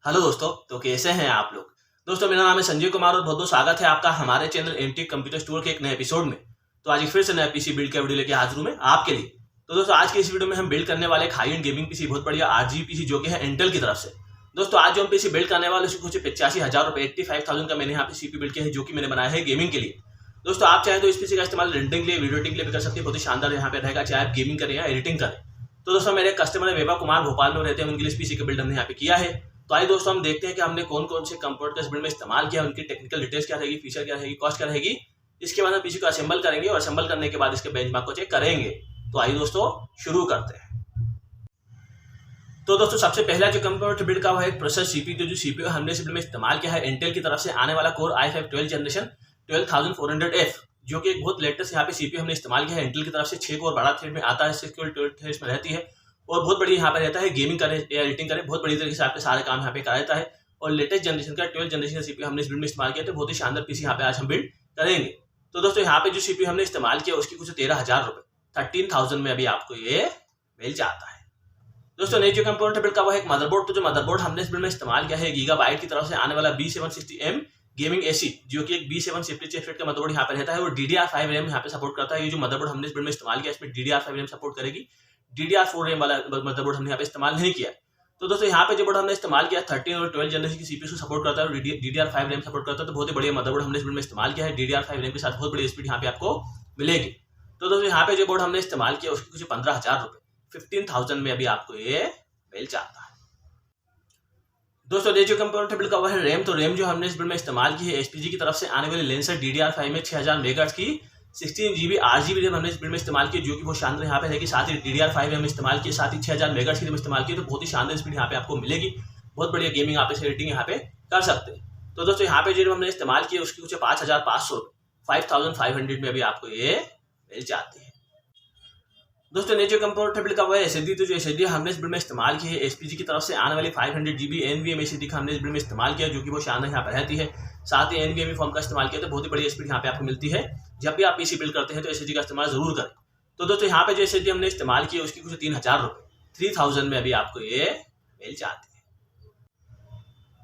Hello दोस्तों, तो कैसे हैं आप लोग। दोस्तों मेरा नाम है संजय कुमार और बहुत बहुत स्वागत है आपका हमारे चैनल एंटी कंप्यूटर स्टोर के एक नए एपिसोड में। तो आज फिर से नया पीसी बिल्ड का वीडियो लेके हाजिर हूं मैं आपके लिए। तो दोस्तों आज की इस वीडियो में हम बिल्ड करने वाले हाई एंड गेमिंग पीसी, बहुत बढ़िया आरजीबी पीसी जो कि है इंटेल की तरफ से। दोस्तों आज जो हम पीसी बिल्ड करने वाले उसको कुछ 85,000 रुपए 85,000 का मैंने यहाँ पे सीपी बिल्ड किया है, जो कि मैंने बनाया है गेमिंग के लिए। दोस्तों आप चाहे तो इस पीसी का इस्तेमाल रेंडरिंग के लिए, वीडियो एडिटिंग के लिए भी कर सकते हैं, बहुत ही शानदार यहाँ पे रहेगा, चाहे आप गेमिंग करें या एडिटिंग करें। तो दोस्तों मेरे कस्टमर है वेबा कुमार, भोपाल में रहते हैं, उनके लिए पीसी का बिल्ड हमने यहाँ पे किया है। तो आइए दोस्तों हम देखते हैं कि हमने कौन कौन से कंपोनेंट का इस बिल्ड में इस्तेमाल किया, उनकी टेक्निकल डिटेल्स क्या रहेगी, फीचर क्या रहेगी, कॉस्ट क्या रहेगी। इसके बाद हम पीसी को असेंबल करेंगे और असेंबल करने के बाद इसके बेंचमार्क को चेक करेंगे। तो आइए दोस्तों शुरू करते हैं। तो दोस्तों सबसे पहला जो कंपोनेंट बिल्ड का हुआ है प्रोसेसर सीपीयू। जो सीपीयू हमने इस बिल्ड में इस्तेमाल किया है इंटेल की तरफ से आने वाला कोर i5 12 जनरेशन 12400F, जो कि एक बहुत लेटेस्ट यहाँ पे सीपीयू हमने इस्तेमाल किया है इंटेल की तरफ से। 6 कोर बड़ा थ्रेड में आता है, 6 कोर 12 थ्रेड्स में रहती है और बहुत बढ़िया यहाँ पे रहता है। गेमिंग करें या एडिटिंग करें, बहुत बड़ी तरीके से आपके सारे काम यहाँ पे करा देता है। और लेटेस्ट जनरेशन का 12 जनरेशन का सीपीयू हमने इस बिल्ड में इस्तेमाल किया, तो बहुत ही शानदार पीसी यहाँ पे आज हम बिल्ड करेंगे। तो दोस्तों यहाँ पे जो सीपीयू हमने इस्तेमाल किया उसकी कुछ 13,000 रुपए 13,000 में अभी आपको ये मिल जाता है। दोस्तों नेक्स्ट जो कंपोनेंट बिल्ड का हुआ है एक मदरबोर्ड। तो जो मदरबोर्ड हमने इस बिल्ड में इस्तेमाल किया है गीगाबाइट की तरफ से आने वाला B760M गेमिंग एसी, जो कि एक B750 चिपसेट का मदरबोर्ड यहाँ पे रहता है और DDR5 रैम यहाँ पे सपोर्ट करता है। ये जो मदरबोर्ड हमने इस बिल्ड में इस्तेमाल किया इसमें DDR5 रैम सपोर्ट करेगी, DDR4 रैम वाला मदरबोर्ड हमने यहाँ पे इस्तेमाल नहीं किया। तो दोस्तों यहाँ पे जो बोर्ड हमने इस्तेमाल किया 13 और 12 जनरेशन की सीपीयू को सपोर्ट करता है और DDR5 रैम सपोर्ट करता है। तो बहुत ही बढ़िया मदरबोर्ड हमने इस बिल्ड में इस्तेमाल किया है। DDR5 रैम के साथ बहुत बड़ी स्पीड यहाँ पे आपको मिलेगी। तो दोस्तों यहाँ पे जो बोर्ड हमने इस्तेमाल किया उसकी कुछ 15,000 रुपए 15,000 में अभी आपको ये मिल जाता है। दोस्तों ये जो कंपोनेंट बिल्ड का हुआ है रैम। तो रैम जो हमने इस बिल्ड में इस्तेमाल की है एसपीजी की तरफ से आने वाले लेंसर DDR5 में 6000 मेगाहर्ट्ज की 16GB RGB रैम हमने इस बिल्ड में इस्तेमाल की, जो कि बहुत शानदार यहाँ पे रहेगी। साथ ही DDR5 रैम इस्तेमाल की, साथ ही 6000 मेगाहर्ट्ज की रैम इस्तेमाल की, तो बहुत ही शानदार स्पीड यहाँ पे आपको मिलेगी। बहुत बढ़िया गेमिंग आप इसे एडिटिंग यहाँ पे कर सकते हैं। तो दोस्तों यहाँ पे जो हमने इस्तेमाल किया उसकी कुछ 5,500 5,500 में अभी आपको ये मिल जाती है। दोस्तों ने जो कंपोनेंट बिल्ड का हुआ है एसएसडी। तो जो एसएसडी हमने इस बिल्ड में इस्तेमाल की है एसपीजी की तरफ से आने वाली 500GB NVMe एसएसडी का हमने इस बिल्ड में इस्तेमाल किया, जो कि वो शानदार यहाँ पर रहती है। साथ ही NVMe फॉर्म का इस्तेमाल किया, तो बहुत ही बड़ी स्पीड यहाँ पे आपको मिलती है। जब भी आप पीसी बिल्ड करते हैं तो एसएसडी का इस्तेमाल जरूर करें। तो दोस्तों यहाँ पे जो एसएसडी हमने इस्तेमाल किया उसकी कुछ 3,000 रुपए 3,000 में अभी आपको ये मिल जाती है।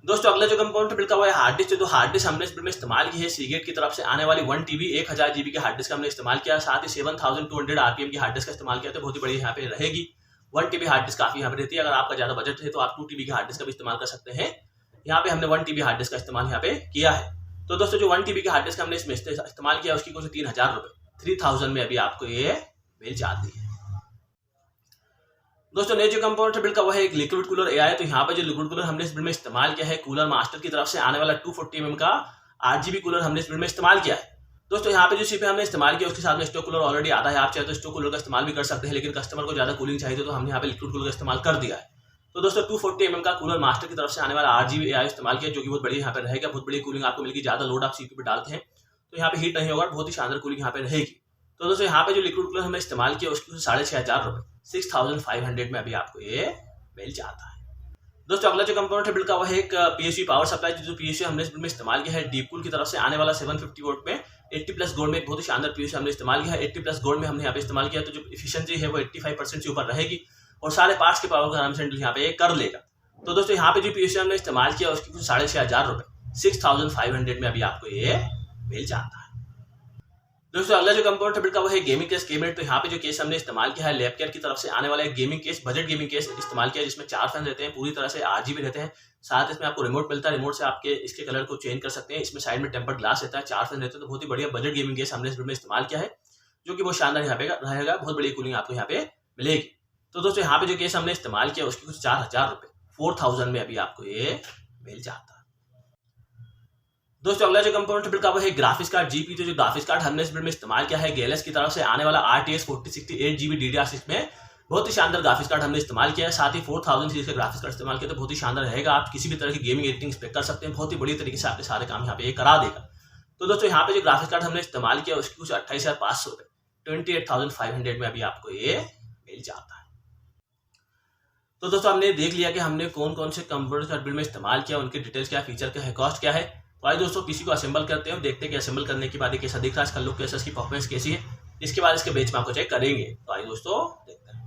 दोस्तों अगला जो कंपोनेंट बिल्ड का हुआ है हार्ड डिस्क। तो हार्ड डिस्क हमने इस बिल्ड में इस्तेमाल की है सीगेट की तरफ से आने वाली 1 TB 1000GB की हार्ड डिस्क हमने इस्तेमाल किया। साथ ही 7200 RPM की हार्ड डिस्क का इस्तेमाल किया, तो बहुत ही बड़ी यहाँ पे रहेगी। 1 TB हार्ड डिस्क काफी यहाँ पे रहती है। अगर आपका ज्यादा बजट है तो आप 2 TB की हार्ड डिस्क का भी इस्तेमाल कर सकते हैं। यहाँ पे हमने 1 TB हार्ड डिस्क का इस्तेमाल यहाँ पे किया है। तो दोस्तों जो 1 TB की हार्ड डिस्क हमने इसमें इस्तेमाल किया उसकी कुछ 3,000 रुपए 3,000 में अभी आपको ये मिल जाती है। दोस्तों ने जो कंपोनेंट बिल्ड का हुआ है एक लिक्विड कूलर एआई। तो यहाँ पे जो लिक्विड कूलर हमने इस बिल्ड में इस्तेमाल किया है कूलर मास्टर की तरफ से आने वाला 240 mm का RGB कूलर हमने इस बिल्ड में इस्तेमाल किया है। दोस्तों यहाँ पे जो सीपी हमने इस्तेमाल किया उसके साथ में स्टोक कूलर ऑलरेडी आता है। आप चाहे तो स्टोक कूलर का इस्तेमाल भी कर सकते हैं, लेकिन कस्टमर को ज्यादा कूलिंग चाहिए तो हमने यहाँ पे लिक्विड कूलर का इस्तेमाल कर दिया है। तो दोस्तों 240 mm का कूलर मास्टर की तरफ से आने वाला RGB एआई इस्तेमाल किया, जो कि बहुत बढ़िया यहाँ पे रहेगा। बहुत बड़ी कूलिंग आपको मिलेगी। ज्यादा लोड आप सीपी पे डालते हैं तो यहाँ पे हीट नहीं होगा, बहुत ही शानदार कूलिंग यहाँ पे रहेगी। तो दोस्तों यहाँ पे जो लिक्विड कूलर हमने इस्तेमाल किया उसकी 6,500 रुपए 6,500 में अभी आपको ये मिल जाता है। दोस्तों अगला जो कंपोनेंट बिल्ड का हुआ है एक PSU पावर सप्लाई। जो PSU हमने इस बिल्ड में इस्तेमाल किया है डीपकूल की तरफ से आने वाला 750 वोल्ट में 80+ गोल्ड में एक बहुत ही शानदार PSU हमने इस्तेमाल किया है। 80+ गोल्ड में हमने यहाँ पे इस्तेमाल किया, तो जो एफिशिएंसी है वो 85% से ऊपर रहेगी और सारे पार्ट्स के पावर को आराम से हैंडल यहाँ पे कर लेगा। तो दोस्तों यहाँ पे जो PSU हमने इस्तेमाल किया उसकी कुछ 6,500 रुपए 6,500 में अभी आपको ये मिल जाता है। दोस्तों अगला जो कंपोनेंट बिल्ड का वो है गेमिंग केस कैबिनेट। तो यहाँ पे जो केस हमने इस्तेमाल किया है लैपकेयर की तरफ से आने वाला एक gaming case, budget gaming case इस्तेमाल किया है, जिसमें 4 फैन रहते हैं, पूरी तरह से RGB रहते हैं। साथ इसमें आपको रिमोट मिलता है, रिमोट से आपके इसके कलर को चेंज कर सकते हैं। इसमें साइड में टेम्पर्ड ग्लास रहता है, 4 फैन रहते हैं। तो बहुत ही बढ़िया बजट गेमिंग केस हमने इस बिल्ड में इस्तेमाल किया है, जो कि बहुत शानदार यहाँ पे रहेगा। बहुत बड़ी कूलिंग आपको यहाँ पे मिलेगी। तो दोस्तों यहाँ पे जो केस हमने इस्तेमाल किया उसकी कुछ 4,000 रुपए 4,000 में अभी आपको ये मिल जाता है। दोस्तों अगला जो कंपोनेंट बिल्ड का वो है ग्राफिक्स कार्ड जीपी। तो जो ग्राफिक्स कार्ड हमने इस बिल्ड में इस्तेमाल किया है गैलेक्स की तरफ से आने वाला RTX 4060 8GB DDR6 में बहुत ही शानदार ग्राफिक्स कार्ड हमने इस्तेमाल किया है। साथ ही 4000 सीरीज का ग्राफिक्स कार्ड इस्तेमाल किया, तो बहुत ही शानदार रहेगा। आप किसी भी तरह की गेमिंग एडिटिंग एक्सपेक्ट कर सकते हैं। बहुत ही बढ़िया तरीके से आपके सारे काम यहाँ पे करा देगा। तो दोस्तों यहाँ पे जो ग्राफिक्स कार्ड हमने इस्तेमाल किया उसकी कुछ 28,500 रुपए 28,500 में अभी आपको ये मिल जाता है। तो दोस्तों हमने देख लिया कि हमने कौन कौन से कंपोनेंट्स का बिल्ड में इस्तेमाल किया, उनके डिटेल्स क्या, फीचर क्या है, कॉस्ट क्या है। तो आइए दोस्तों पीसी को असेंबल करते हैं, देखते हैं कि असेंबल करने के बाद ये कैसा दिख रहा है, इसका लुक कैसा, इसकी परफॉर्मेंस कैसी है। इसके बाद इसके बेंचमार्क को चेक करेंगे। तो आइए दोस्तों देखते हैं।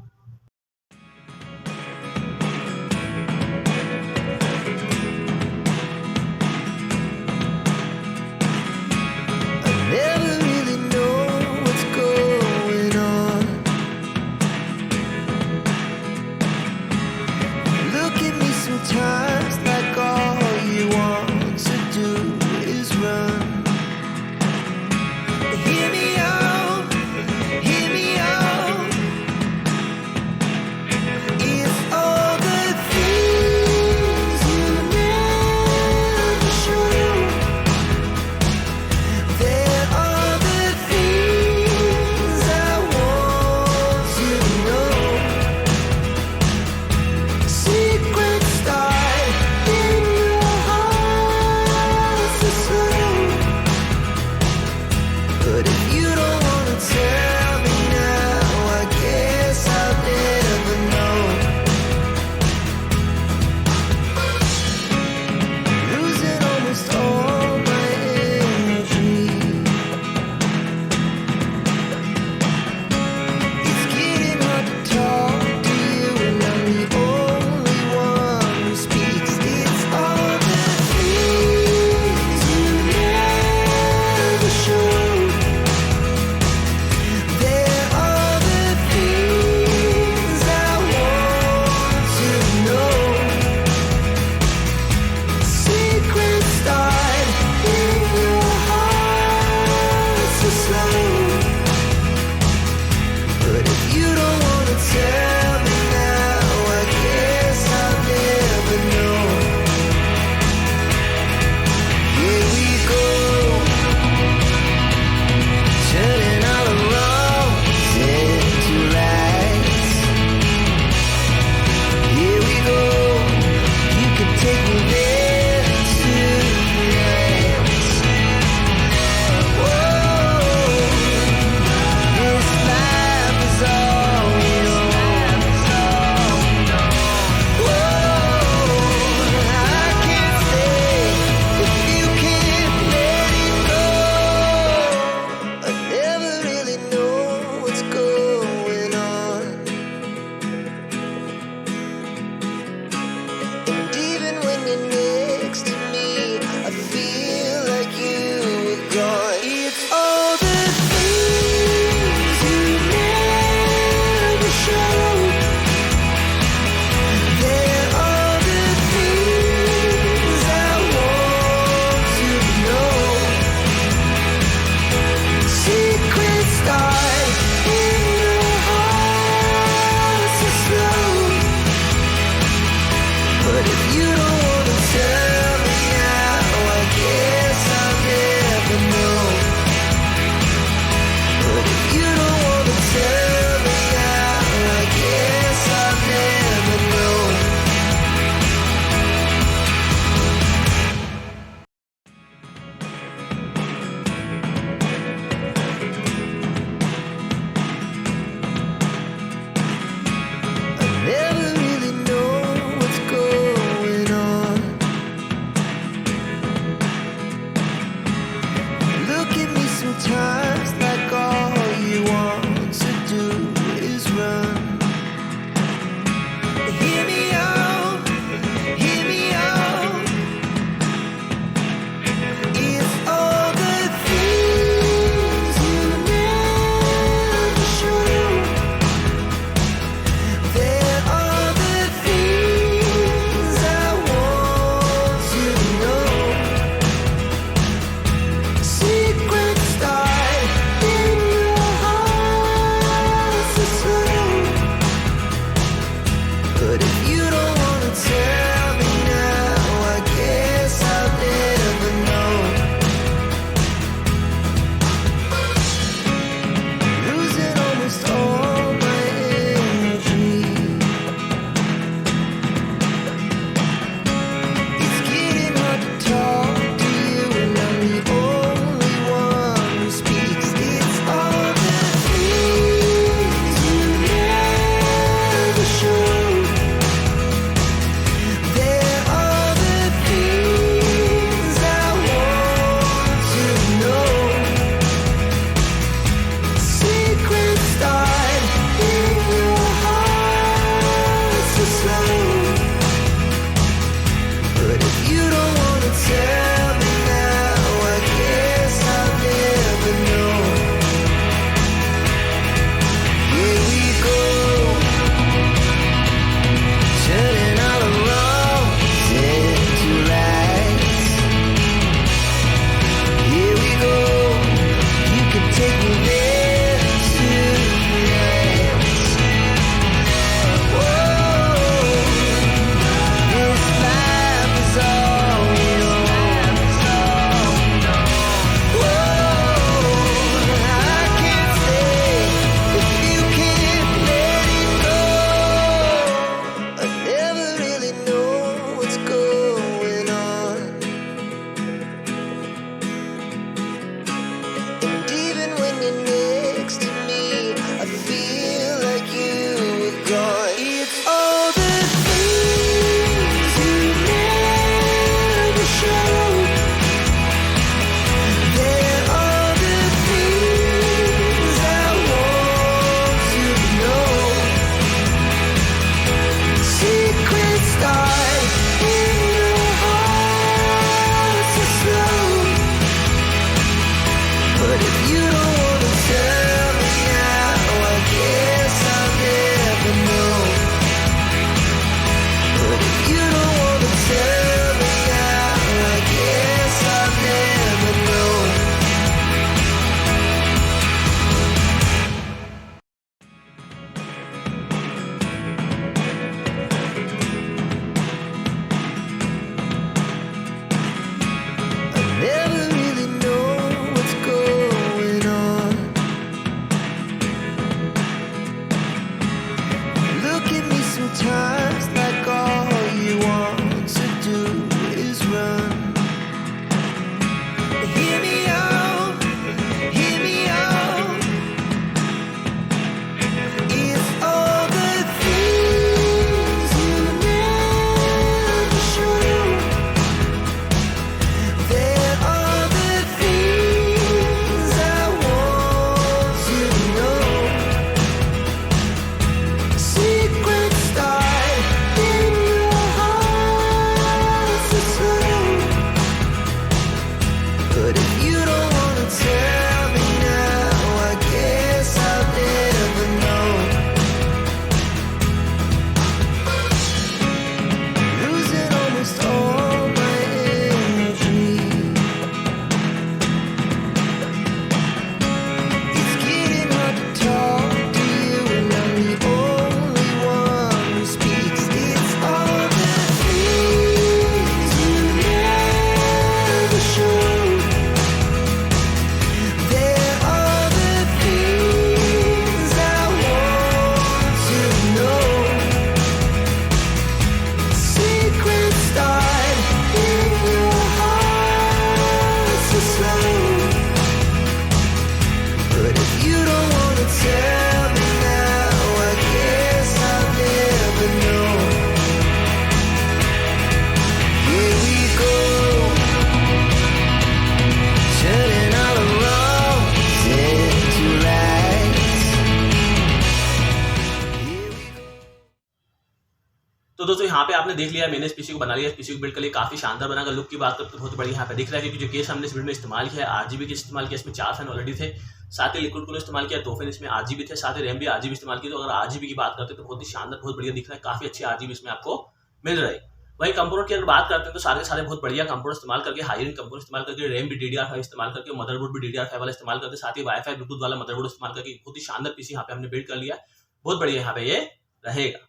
दोस्तों यहाँ पे आपने देख लिया मैंने इस पीसी को बना लिया, इस पीसी को बिल्ड कर लिया, काफी शानदार बना। लुक की बात करते तो बहुत बढ़िया यहाँ पे दिख रहा है, क्योंकि जो केस हमने इस बिल्ड में इस्तेमाल किया है आरजीबी के इस्तेमाल किया, इसमें 4 फैन ऑलरेडी थे, साथ ही लिक्विड कूलर इस्तेमाल किया, 2 फैन इसमें आरजीबी थे, साथ ही रैम भी आरजीबी इस्तेमाल की। तो अगर आरजीबी की बात करते तो बहुत ही शानदार बहुत बढ़िया दिख रहा है, काफी अच्छी आरजीबी इसमें आपको मिल रही है। वही कंपोनेंट की अगर बात करते हैं तो सारे के सारे बहुत बढ़िया कंपोनेंट इस्तेमाल करके, हाई एंड कंपोनेंट इस्तेमाल करके, रैम भी DDR5 इस्तेमाल करके, मदरबोर्ड भी DDR5 वाला इस्तेमाल करके, साथ ही वाईफाई ब्लूटूथ वाला मदरबोर्ड इस्तेमाल करके बहुत ही शानदार पीसी यहाँ पे हमने बिल्ड कर लिया, बहुत बढ़िया यहाँ पे ये रहेगा।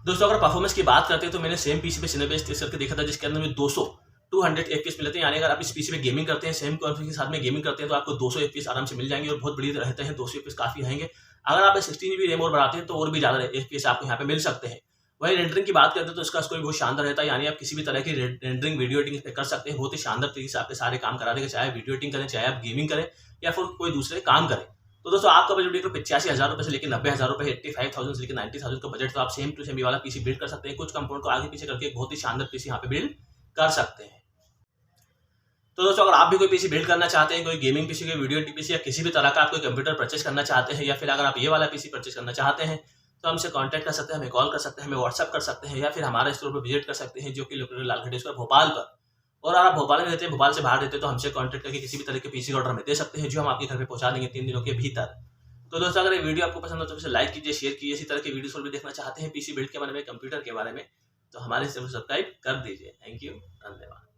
दोस्तों अगर परफॉर्मेंस की बात करते हैं तो मैंने सेम पीसी पे सिनेबेस टेस्ट करके देखा था, जिसके अंदर में 200 FPS मिलते हैं। यानी अगर आप इस पीसी पे गेमिंग करते हैं, सेम कॉन्फ़िग के साथ में गेमिंग करते हैं, तो आपको 200 FPS आराम से मिल जाएंगे और बहुत बढ़िया रहते हैं। 200 FPS काफी रहेंगे। अगर आप 16 GB रैम और बढ़ाते हैं तो और भी ज्यादा FPS आपको यहाँ पे मिल सकते हैं। वही रेंडरिंग की बात करते हैं तो इसका स्कोर बहुत शानदार रहता है, यानी आप किसी भी तरह की रेंडरिंग वीडियो एडिटिंग पे कर सकते हैं, बहुत ही शानदार तरीके से आपके सारे काम करा देगा, चाहे वीडियो एडिटिंग करें, चाहे आप गेमिंग करें या फिर कोई दूसरे काम करें। तो दोस्तों आपका बजट देखो 85,000 रुपए से लेकर 90,000 रुपए, 85,000 से लेकर 90,000 का बजट, तो आप सेम टू सेम ये वाला पीसी बिल्ड कर सकते हैं। कुछ कंपोनेंट को आगे पीछे करके एक बहुत ही शानदार पीसी यहाँ पे बिल्ड कर सकते हैं। तो दोस्तों अगर आप भी कोई पीसी बिल्ड करना चाहते हैं, कोई गेमिंग पीसी, कोई वीडियो एडिटिंग पीसी या किसी भी तरह का आप कोई कंप्यूटर परचेस करना चाहते हैं, या फिर अगर आप ये वाला पीसी परचेस करना चाहते हैं तो हमसे कांटेक्ट कर सकते हैं, हमें कॉल कर सकते हैं, हमें व्हाट्सएप कर सकते हैं, या फिर हमारे स्टोर पर विजिट कर सकते हैं, जो कि लोकेटेड लालगढ़ स्क्वायर भोपाल पर। और अगर आप भोपाल में रहते हैं, भोपाल से बाहर रहते हैं, तो हमसे कांटेक्ट करके किसी भी तरह के पीसी का ऑर्डर हमें दे सकते हैं, जो हम आपके घर पे पहुंचा देंगे 3 दिनों के भीतर। तो दोस्तों अगर ये वीडियो आपको पसंद हो तो इसे लाइक कीजिए, शेयर कीजिए। इसी तरह की वीडियोस और भी देखना चाहते हैं पीसी बिल्ड के बारे में, कंप्यूटर के बारे में, तो हमारे चैनल को सब्सक्राइब कर दीजिए। थैंक यू, धन्यवाद।